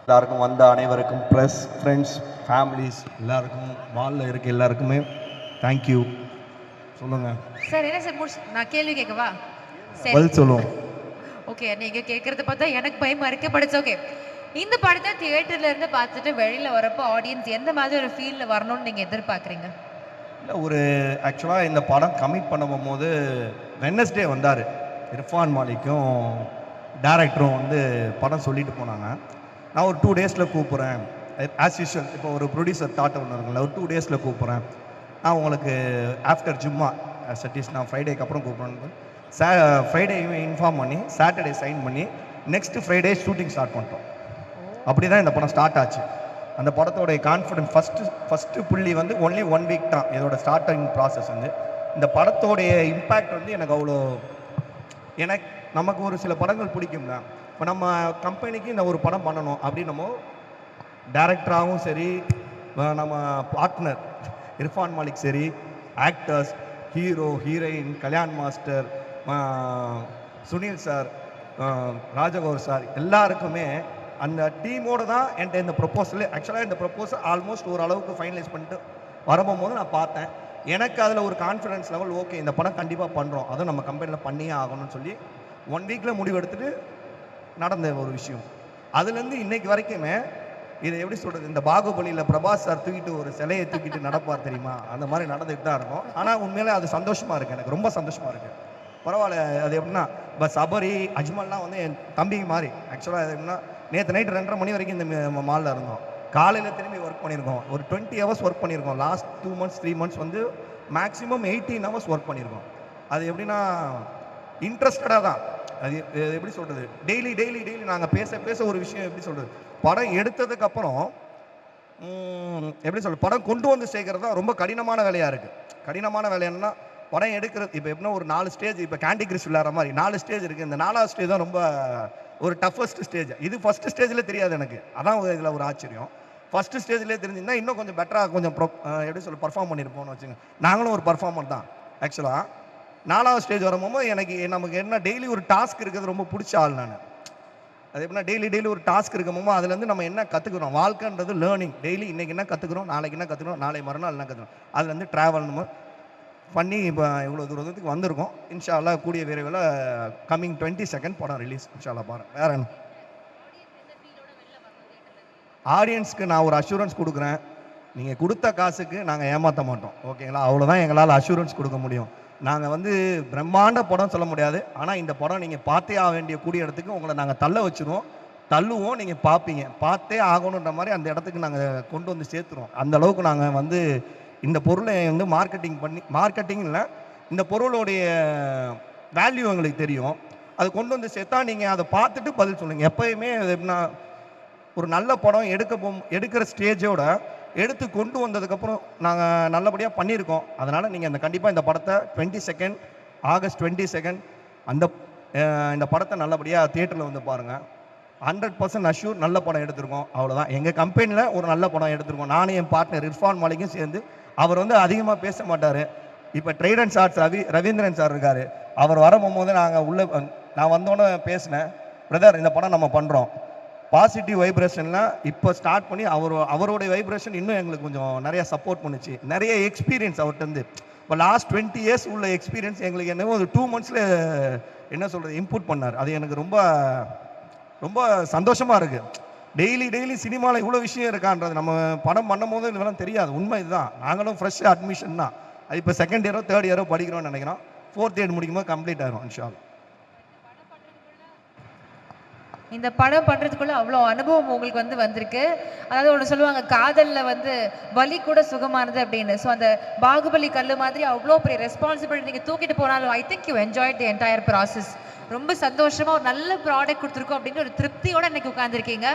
எல்லாருக்கும் வந்த அனைவருக்கும் ப்ரெஸ் ஃப்ரெண்ட்ஸ் ஃபேமிலிஸ் எல்லாருக்கும் மாலில் இருக்க எல்லாருக்குமே தேங்க்யூ. சொல்லுங்கள் சார். என்ன சார் நான் கேள்வி கேட்கவா? பதில் சொல்லுவோம். ஓகே, நீங்கள் கேட்குறத பார்த்தா எனக்கு பயமா இருக்கு. But it's okay. இந்த படத்தை தியேட்டர்ல இருந்து பார்த்துட்டு வெளியில் வரப்போ ஆடியன்ஸ் எந்த மாதிரி ஒரு ஃபீலில் வரணும்னு நீங்கள் எதிர்பார்க்குறீங்க? இல்லை, ஒரு ஆக்சுவலாக இந்த படம் கமிட் பண்ணும் போது வெட்னஸ்டே வந்தார். இர்ஃபான் மாலிக்கும் டேரக்டரும் வந்து படம் சொல்லிட்டு போனாங்க. நான் ஒரு 2 டேஸில் கூப்பிட்றேன் ஆஸ் யூஷுவல். இப்போ ஒரு ப்ரொடியூசர் தாட் ஒன்று இருக்குல்ல, ஒரு 2 டேஸில் கூப்பிட்றேன் நான் உங்களுக்கு ஆஃப்டர் ஜும்மா சட்டீஸ் நான் ஃப்ரைடேக்கு அப்புறம் கூப்பிட்றேன்னு ஃப்ரைடேயுமே இன்ஃபார்ம் பண்ணி சாட்டர்டே சைன் பண்ணி நெக்ஸ்ட் ஃப்ரைடே ஷூட்டிங் ஸ்டார்ட் பண்ணிட்டோம். அப்படி தான் இந்த படம் ஸ்டார்ட் ஆச்சு. அந்த படத்தோடைய கான்ஃபிடன்ஸ் ஃபஸ்ட்டு புள்ளி வந்து ஒன்லி 1 வீக் தான் இதோட ஸ்டார்டிங் ப்ராசஸ் வந்து. இந்த படத்தோடைய இம்பேக்ட் வந்து எனக்கு அவ்வளோ நமக்கு ஒரு சில படங்கள் பிடிக்கும்ல. இப்போ நம்ம கம்பெனிக்கு இந்த ஒரு படம் பண்ணணும் அப்படின்னு நம்ம டைரக்டராகவும் சரி, நம்ம பார்ட்னர் இர்ஃபான் மாலிக் சரி, actors, hero, heroine, Kalyan master, Sunil sir, Rajakaur sir, எல்லாருக்குமே அந்த டீமோடு தான் என்கிட்ட இந்த ப்ரொப்போசல். ஆக்சுவலாக இந்த ப்ரொப்போசல் ஆல்மோஸ்ட் ஓரளவுக்கு ஃபைனலைஸ் பண்ணிட்டு வரும்போது நான் பார்த்தேன். எனக்கு அதில் ஒரு கான்ஃபிடன்ஸ் லெவல், ஓகே இந்த படம் கண்டிப்பாக பண்ணுறோம், அதுவும் நம்ம கம்பெனியில் பண்ணியே ஆகணும்னு சொல்லி 1 வீக்கில் முடிவு எடுத்துகிட்டு நடந்த ஒரு விஷயம். அதுலேருந்து இன்னைக்கு வரைக்குமே இதை எப்படி சொல்கிறது, இந்த பாகுபலியில் பிரபாஸ் சார் தூக்கிட்டு ஒரு சிலையை தூக்கிட்டு நடப்பார் தெரியுமா, அந்த மாதிரி நடந்துகிட்டு தான் இருக்கும். ஆனால் உண்மையிலே அது சந்தோஷமாக இருக்குது, எனக்கு ரொம்ப சந்தோஷமாக இருக்குது. பரவாயில்ல. அது எப்படின்னா இப்போ சபரி அஜ்மல்லாம் வந்து என் தம்பிங்க மாதிரி. ஆக்சுவலாக அது எப்படின்னா நேற்று நைட்டு 2:30 மணி வரைக்கும் இந்த மாலில் இருந்தோம். காலையில் திரும்பி ஒர்க் பண்ணியிருக்கோம். ஒரு 20 ஹவர்ஸ் ஒர்க் பண்ணியிருக்கோம். லாஸ்ட் 2 மந்த்ஸ் 3 மந்த்ஸ் வந்து மேக்ஸிமம் 18 ஹவர்ஸ் ஒர்க் பண்ணியிருக்கோம். அது எப்படின்னா இன்ட்ரெஸ்டடாக தான். அது எப்படி சொல்கிறது, டெய்லி டெய்லி டெய்லி நாங்கள் பேச ஒரு விஷயம் எப்படி சொல்கிறது, படம் எடுத்ததுக்கப்புறம் எப்படி சொல்கிறது, படம் கொண்டு வந்து சேர்க்கறது தான் ரொம்ப கடினமான வேலையாக இருக்குது. கடினமான வேலை என்னன்னா, படம் எடுக்கிறது இப்போ எப்படின்னா ஒரு 4 ஸ்டேஜ், இப்போ கேண்டி கிரஷ் விளையாடுற மாதிரி 4 ஸ்டேஜ் இருக்குது. இந்த 4வது ஸ்டேஜ் தான் ரொம்ப ஒரு டஃபஸ்ட் ஸ்டேஜ். இது ஃபஸ்ட்டு ஸ்டேஜில் தெரியாது எனக்கு, அதான் இதில் ஒரு ஆச்சரியம். ஃபஸ்ட்டு ஸ்டேஜ்லேயே தெரிஞ்சிருந்தா இன்னும் கொஞ்சம் பெட்டராக கொஞ்சம் எப்படி சொல்ல பர்ஃபார்ம் பண்ணியிருப்போம்னு வச்சுங்க. நாங்களும் ஒரு பர்ஃபார்மர் தான் ஆக்சுவலாக. 4வது ஸ்டேஜ் வரும்போது நமக்கு என்ன டெய்லி ஒரு டாஸ்க் இருக்கிறது ரொம்ப பிடிச்ச ஆள் நான். அது எப்படின்னா டெய்லி ஒரு டாஸ்க் இருக்கும்போது அதுலேருந்து நம்ம என்ன கற்றுக்குறோம், வாழ்க்கைன்றது லேர்னிங். டெய்லி இன்றைக்கி என்ன கற்றுக்குறோம், நாளைக்கு என்ன கற்றுக்குறோம், நாளை மறுநாள் என்ன கற்றுக்குறோம், அதுலேருந்து ட்ராவல் நம்ம பண்ணி இப்போ இவ்வளோ தூரத்துக்கு வந்திருக்கோம். இன்ஷா அல்லாஹ் கூடிய விரைவில் கம்மிங் 22nd படம் ரிலீஸ் இன்ஷா அல்லாஹ். பாருங்கள் வேற என்ன ஆடியன்ஸ்க்கு நான் ஒரு அஷூரன்ஸ் கொடுக்குறேன், நீங்கள் கொடுத்த காசுக்கு நாங்கள் ஏமாற்ற மாட்டோம், ஓகேங்களா? அவ்வளோதான் எங்களால் அஷூரன்ஸ் கொடுக்க முடியும். நாங்கள் வந்து பிரம்மாண்ட படம் சொல்ல முடியாது, ஆனால் இந்த படம் நீங்கள் பார்த்தே ஆக வேண்டிய கூடிய இடத்துக்கு உங்களை நாங்கள் தள்ளுவோம். நீங்கள் பார்ப்பீங்க, பார்த்தே ஆகணுன்ற மாதிரி அந்த இடத்துக்கு நாங்கள் கொண்டு வந்து சேர்த்துருவோம். அந்த அளவுக்கு நாங்கள் வந்து இந்த பொருளை வந்து மார்க்கெட்டிங் இல்லை, இந்த பொருளுடைய வேல்யூ எங்களுக்கு தெரியும். அது கொண்டு வந்து சேர்த்தா நீங்கள் அதை பார்த்துட்டு பதில் சொல்லுங்கள். எப்போயுமே எப்படின்னா ஒரு நல்ல படம் எடுக்கிற ஸ்டேஜோட எடுத்து கொண்டு வந்ததுக்கப்புறம் நாங்கள் நல்லபடியாக பண்ணியிருக்கோம். அதனால் நீங்கள் கண்டிப்பாக இந்த படத்தை ஆகஸ்ட் 22 இந்த படத்தை நல்லபடியாக தியேட்டரில் வந்து பாருங்கள். 100% அஷ்யூர் நல்ல படம் எடுத்திருக்கோம். அவ்வளோதான். எங்கள் கம்பெனியில் ஒரு நல்ல படம் எடுத்திருக்கோம். நானும் என் பார்ட்னர் இர்ஃபான் மாலிக்கும் சேர்ந்து. அவர் வந்து அதிகமாக பேச மாட்டார். இப்போ ட்ரைடன்ட் ஷார்ட்ஸ் ரவீந்திரன் சார் இருக்கார். அவர் வரும்போது நான் வந்தோன்னே பேசினேன், பிரதர் இந்த படம் நம்ம பண்ணுறோம், பாசிட்டிவ் வைப்ரேஷன்லாம் இப்போ ஸ்டார்ட் பண்ணி அவருடைய வைப்ரேஷன் இன்னும் எங்களுக்கு கொஞ்சம் நிறையா சப்போர்ட் பண்ணுச்சு. நிறைய எக்ஸ்பீரியன்ஸ் அவர்கிட்ட இப்போ லாஸ்ட் 20 years உள்ள எக்ஸ்பீரியன்ஸ் எங்களுக்கு என்னவோ ஒரு 2 monthஸில் என்ன சொல்கிறது இன்புட் பண்ணார். அது எனக்கு ரொம்ப ரொம்ப சந்தோஷமாக இருக்குது. டெய்லி சினிமாவில் இவ்வளோ விஷயம் இருக்கான்றது நம்ம படம் பண்ணும் போது இதெல்லாம் தெரியாது. உண்மை இதுதான். நாங்களும் ஃப்ரெஷ் அட்மிஷன் தான். அது இப்போ 2nd year 3rd year படிக்கிறோம்னு நினைக்கிறோம். 4th year முடிக்கும்போது கம்ப்ளீட் ஆகிரும் இன்ஷா அல்லாஹ். இந்த படம் பண்ணுறதுக்குள்ள அவ்வளோ அனுபவம் உங்களுக்கு வந்திருக்கு. அதாவது ஒன்று சொல்லுவாங்க, காதலில் வலி கூட சுகமானது அப்படின்னு. ஸோ அந்த பாகுபலி கல்லு மாதிரி அவ்வளோ பெரிய ரெஸ்பான்சிபிலிட்டி நீங்கள் தூக்கிட்டு போனாலும் I think you enjoyed the entire process. ரொம்ப சந்தோஷமாக ஒரு நல்ல ப்ராடக்ட் கொடுத்துருக்கோம் அப்படின்னு ஒரு திருப்தியோட இன்னைக்கு உட்காந்துருக்கீங்க.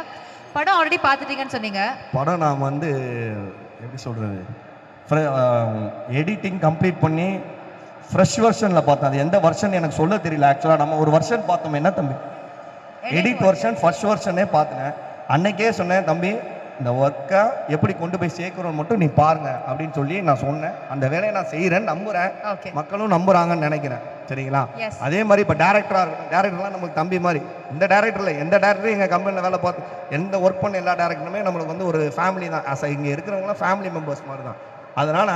படம் ஆல்ரெடி பார்த்துட்டீங்கன்னு சொன்னீங்க. படம் நான் வந்து எப்படி சொல்கிறது, எடிட்டிங் கம்ப்ளீட் பண்ணி ஃப்ரெஷ் வெர்ஷனில் பார்த்தேன். அது எந்த வெர்ஷன் எனக்கு சொல்ல தெரியல. ஆக்சுவலாக நம்ம ஒரு வெர்ஷன் பார்த்தோம், என்ன தம்பி, எடிட் வெர்ஷன் ஃபர்ஸ்ட் வெர்ஷனே பார்த்தேன். அன்னைக்கே சொன்னேன், தம்பி இந்த ஒர்க்கை எப்படி கொண்டு போய் சேர்க்குறோன்னு மட்டும் நீ பாருங்க அப்படின்னு சொல்லி நான் சொன்னேன். அந்த வேலையை நான் செய்கிறேன், நம்புகிறேன், ஓகே மக்களும் நம்புறாங்கன்னு நினைக்கிறேன். சரிங்களா? எஸ் அதே மாதிரி இப்போ டேரக்டராக இருக்கட்டும், டேரக்டர்லாம் நமக்கு தம்பி மாதிரி. இந்த டேரக்டரில் எந்த டேரக்டரும் எங்கள் கம்பெனியில் வேலை பார்த்து எந்த ஒர்க் பண்ண எல்லா டேரக்டருமே நம்மளுக்கு வந்து ஒரு ஃபேமிலி தான். இங்கே இருக்கிறவங்களாம் ஃபேமிலி மெம்பர்ஸ் மாதிரி தான். அதனால்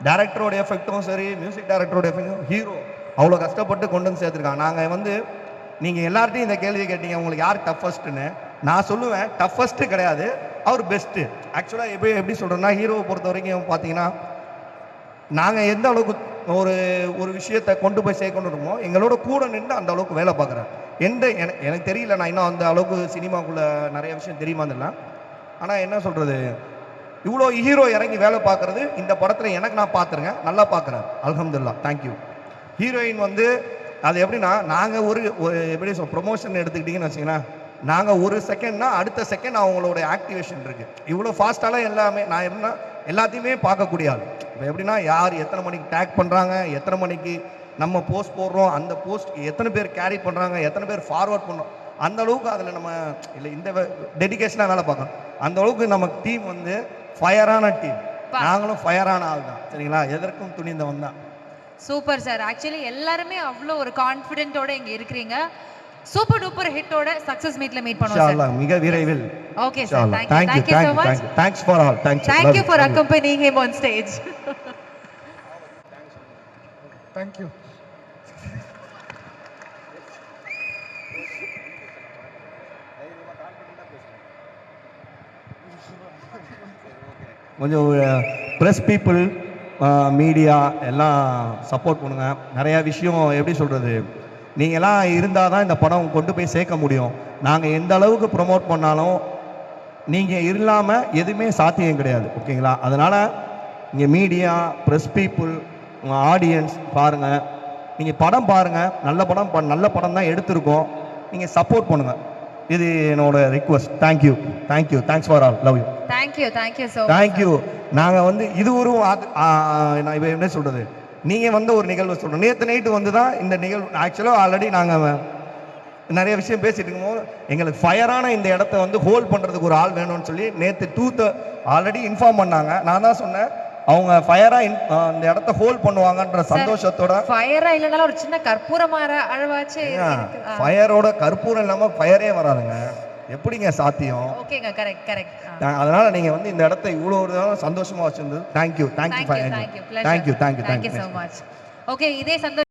டேரக்டரோட எஃபெக்ட்டும் சரி, மியூசிக் டேரக்டரோட எஃபெக்டும், ஹீரோ அவ்வளோ கஷ்டப்பட்டு கொண்டு வந்து சேர்த்துருக்காங்க. நாங்கள் வந்து நீங்கள் எல்லார்ட்டையும் இந்த கேள்வி கேட்டீங்க, உங்களுக்கு யார் டஃபஸ்ட்டுன்னு. நான் சொல்லுவேன் டஃபஸ்ட்டு கிடையாது, அவர் பெஸ்ட்டு. ஆக்சுவலாக எப்படி சொல்கிறேன்னா, ஹீரோவை பொறுத்த வரைக்கும் பார்த்தீங்கன்னா, நாங்கள் எந்த அளவுக்கு ஒரு விஷயத்தை கொண்டு போய் சேர்க்கணும் இருக்கோமோ, எங்களோட கூட நின்று அந்த அளவுக்கு வேலை பார்க்குறேன். எனக்கு தெரியல, நான் இன்னும் அந்த அளவுக்கு சினிமாக்குள்ளே நிறைய விஷயம் தெரியுமான்னு. ஆனால் என்ன சொல்கிறது, இவ்வளோ ஹீரோ இறங்கி வேலை பார்க்குறது இந்த படத்தில் எனக்கு நான் பார்த்துருங்க, நல்லா பார்க்குறேன். அல்ஹம்துலில்லாஹ், தேங்க்யூ. ஹீரோயின் வந்து அது எப்படின்னா, நாங்கள் ஒரு எப்படி ப்ரொமோஷன் எடுத்துக்கிட்டிங்கன்னு வச்சிங்கன்னா, நாங்கள் ஒரு செகண்ட்னா அடுத்த செகண்ட் அவங்களோட ஆக்டிவேஷன் இருக்குது. இவ்வளோ ஃபாஸ்ட்டாலாம் எல்லாமே நான் எப்படின்னா எல்லாத்தையுமே பார்க்கக்கூடிய ஆள். இப்போ எப்படின்னா, யார் எத்தனை மணிக்கு டேக் பண்ணுறாங்க, எத்தனை மணிக்கு நம்ம போஸ்ட் போடுறோம், அந்த போஸ்ட் எத்தனை பேர் கேரி பண்ணுறாங்க, எத்தனை பேர் ஃபார்வர்ட் பண்ணுறோம், அந்த அளவுக்கு அதில் நம்ம இல்லை இந்த டெடிகேஷனாக வேலை பார்க்கணும். அந்த அளவுக்கு நம்ம டீம் வந்து ஃபயரான டீம். நாங்களும் ஃபயரான ஆள் தான். சரிங்களா? எதற்கும் துணிந்தவன் தான். Super sir. ஆக்சுவலி எல்லாருமே அவ்வளோ ஒரு கான்ஃபிடென்ட்டோட இங்க இருக்கிறீங்க. சூப்பர் டூப்பர் ஹிட்டோட சக்சஸ் மீட்ல மீட் பண்ணுவோம் இன்ஷா அல்லாஹ், மிக விரைவில். Okay sir, Thank you so much. Thanks for all. Thank you for accompanying him on stage. Thank you. கொஞ்சம் ப்ரெஸ் பீப்புள், மீடியா எல்லாம் சப்போர்ட் பண்ணுங்க. நிறையா விஷயம் எப்படி சொல்கிறது, நீங்கள்லாம் இருந்தால் தான் இந்த படம் கொண்டு போய் சேர்க்க முடியும். நாங்கள் எந்த அளவுக்கு ப்ரொமோட் பண்ணாலும் நீங்கள் இல்லாமல் எதுவுமே சாத்தியம் கிடையாது. ஓகேங்களா? அதனால் இங்கே மீடியா, ப்ரெஸ் பீப்புள், ஆடியன்ஸ் பாருங்கள், நீங்கள் படம் பாருங்கள். நல்ல படம் தான் எடுத்திருக்கோம். நீங்கள் சப்போர்ட் பண்ணுங்கள். இது என்னோட request. Thank you. Thanks for all. Love you. Thank you so thank you. நாங்கள் வந்து இது ஒரு நான் இப்போ என்ன சொல்கிறது, நீங்கள் வந்து ஒரு நிகழ்வு சொல்கிறோம். நேற்று நைட்டு வந்து தான் இந்த நிகழ்வு. ஆக்சுவலாக ஆல்ரெடி நாங்கள் நிறைய விஷயம் பேசிட்டு இருக்கும்போது எங்களுக்கு ஃபயரான இந்த இடத்த வந்து ஹோல்ட் பண்ணுறதுக்கு ஒரு ஆள் வேணும்னு சொல்லி நேற்று ஆல்ரெடி இன்ஃபார்ம் பண்ணாங்க. நான் தான் சொன்னேன், அவங்க ஃபயராக இந்த இடத்த ஹோல்ட் பண்ணுவாங்கன்ற சந்தோஷத்தோட. ஃபயரா இல்லைனாலும் ஒரு சின்ன கற்பூரமாற அழவாச்சு. ஃபயரோட கற்பூரம் இல்லாமல் ஃபயரே வராதுங்க. எப்படிங்க சாத்தியம்? ஓகேங்க, கரெக்ட். அதனால நீங்க வந்து இந்த இடத்தை இவ்வளவு சந்தோஷமா வச்சிருந்தது. Thank you so much. ஓகே, இதே சந்தோஷம்